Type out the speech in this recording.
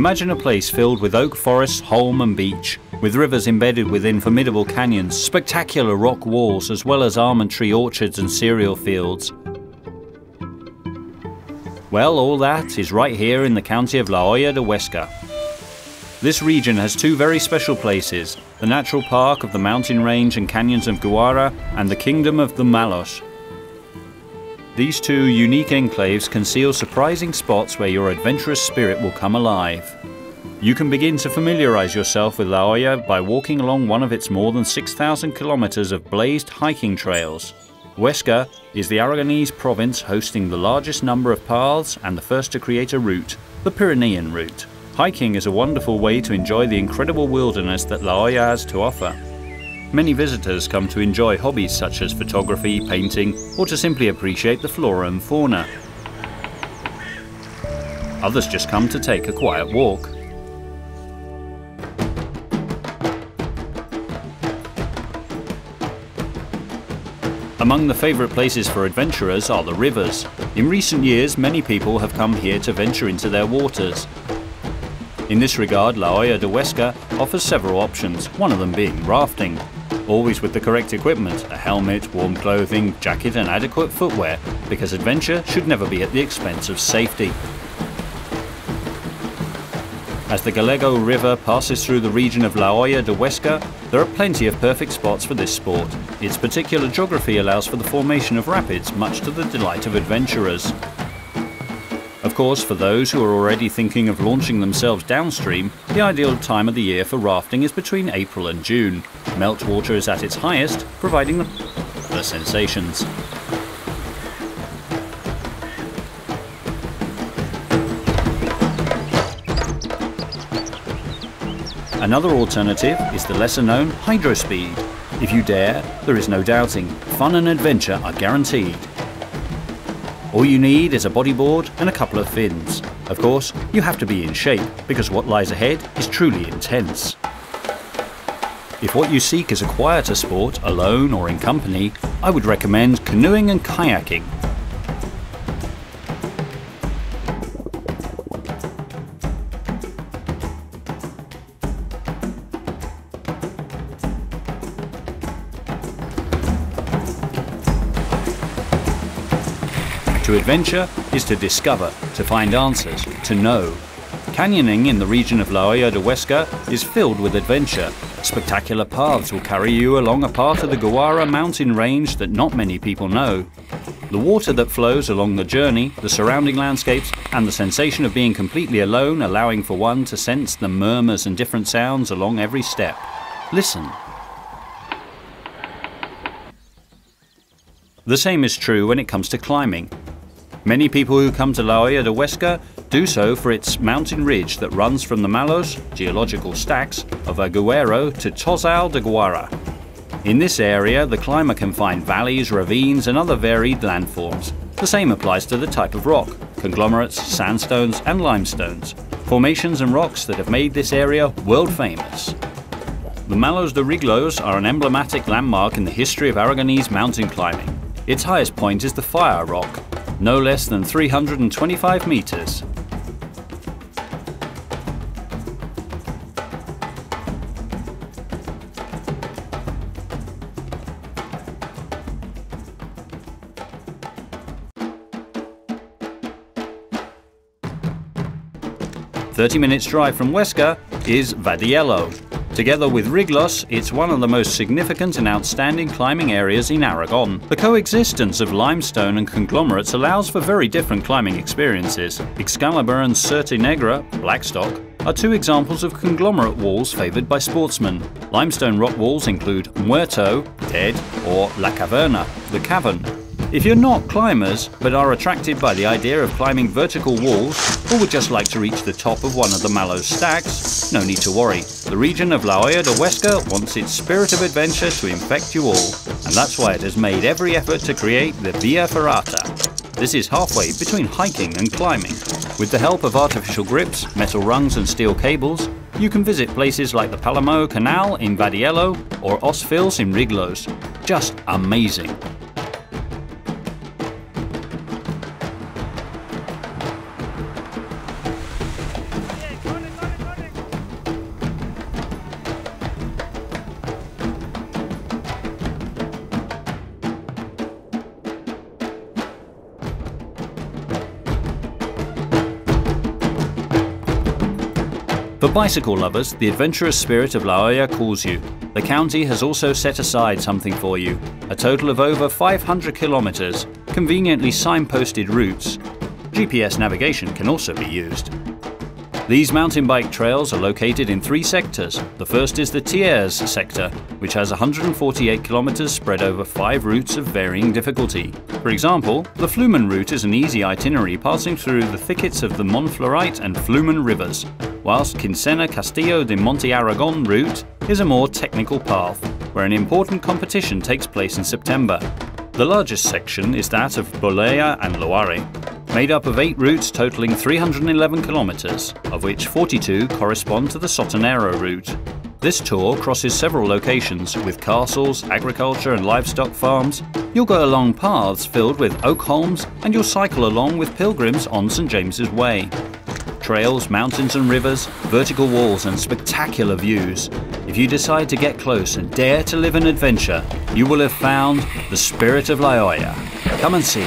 Imagine a place filled with oak forests, holm and beech, with rivers embedded within formidable canyons, spectacular rock walls, as well as almond tree orchards and cereal fields. Well, all that is right here in the county of La Hoya de Huesca. This region has two very special places, the natural park of the mountain range and canyons of Guara and the kingdom of the Malos. These two unique enclaves conceal surprising spots where your adventurous spirit will come alive. You can begin to familiarize yourself with La Hoya by walking along one of its more than 6,000 kilometers of blazed hiking trails. Huesca is the Aragonese province hosting the largest number of paths and the first to create a route, the Pyrenean route. Hiking is a wonderful way to enjoy the incredible wilderness that La Hoya has to offer. Many visitors come to enjoy hobbies such as photography, painting, or to simply appreciate the flora and fauna. Others just come to take a quiet walk. Among the favourite places for adventurers are the rivers. In recent years, many people have come here to venture into their waters. In this regard, La Hoya de Huesca offers several options, one of them being rafting. Always with the correct equipment, a helmet, warm clothing, jacket and adequate footwear, because adventure should never be at the expense of safety. As the Gallego River passes through the region of La Hoya de Huesca, there are plenty of perfect spots for this sport. Its particular geography allows for the formation of rapids, much to the delight of adventurers. Of course, for those who are already thinking of launching themselves downstream, the ideal time of the year for rafting is between April and June. Meltwater is at its highest, providing the sensations. Another alternative is the lesser-known hydrospeed. If you dare, there is no doubting, fun and adventure are guaranteed. All you need is a bodyboard and a couple of fins. Of course, you have to be in shape, because what lies ahead is truly intense. If what you seek is a quieter sport, alone or in company, I would recommend canoeing and kayaking. To adventure is to discover, to find answers, to know. Canyoning in the region of La Hoya de Huesca is filled with adventure. Spectacular paths will carry you along a part of the Guara mountain range that not many people know. The water that flows along the journey, the surrounding landscapes, and the sensation of being completely alone, allowing for one to sense the murmurs and different sounds along every step. Listen. The same is true when it comes to climbing. Many people who come to La Hoya de Huesca do so for its mountain ridge that runs from the Malos, geological stacks, of Agüero to Tozal de Guara. In this area, the climber can find valleys, ravines and other varied landforms. The same applies to the type of rock, conglomerates, sandstones and limestones, formations and rocks that have made this area world famous. The Malos de Riglos are an emblematic landmark in the history of Aragonese mountain climbing. Its highest point is the Fire Rock, no less than 325 meters. "30 minutes drive from Huesca is Vadiello. Together with Riglos, it's one of the most significant and outstanding climbing areas in Aragon. The coexistence of limestone and conglomerates allows for very different climbing experiences. Excalibur and Serte Negra, Blackstock, are two examples of conglomerate walls favoured by sportsmen. Limestone rock walls include Muerto, dead, or La Caverna, the cavern. If you're not climbers, but are attracted by the idea of climbing vertical walls, or would just like to reach the top of one of the Malos stacks, no need to worry. The region of La Hoya de Huesca wants its spirit of adventure to infect you all, and that's why it has made every effort to create the Via Ferrata. This is halfway between hiking and climbing. With the help of artificial grips, metal rungs and steel cables, you can visit places like the Palamo Canal in Vadiello or Os Fils in Riglos. Just amazing. For bicycle lovers, the adventurous spirit of La Hoya calls you. The county has also set aside something for you, a total of over 500 kilometers, conveniently signposted routes. GPS navigation can also be used. These mountain bike trails are located in 3 sectors. The first is the Thiers sector, which has 148 kilometers spread over 5 routes of varying difficulty. For example, the Flumen route is an easy itinerary passing through the thickets of the Montfleurit and Flumen rivers, whilst Quincena Castillo de Monte Aragon route is a more technical path, where an important competition takes place in September. The largest section is that of Bolea and Loire, made up of 8 routes totaling 311 kilometers, of which 42 correspond to the Sotonero route. This tour crosses several locations with castles, agriculture and livestock farms. You'll go along paths filled with oak holms, and you'll cycle along with pilgrims on St. James's Way. Trails, mountains and rivers, vertical walls and spectacular views. If you decide to get close and dare to live an adventure, you will have found the spirit of La Hoya. Come and see.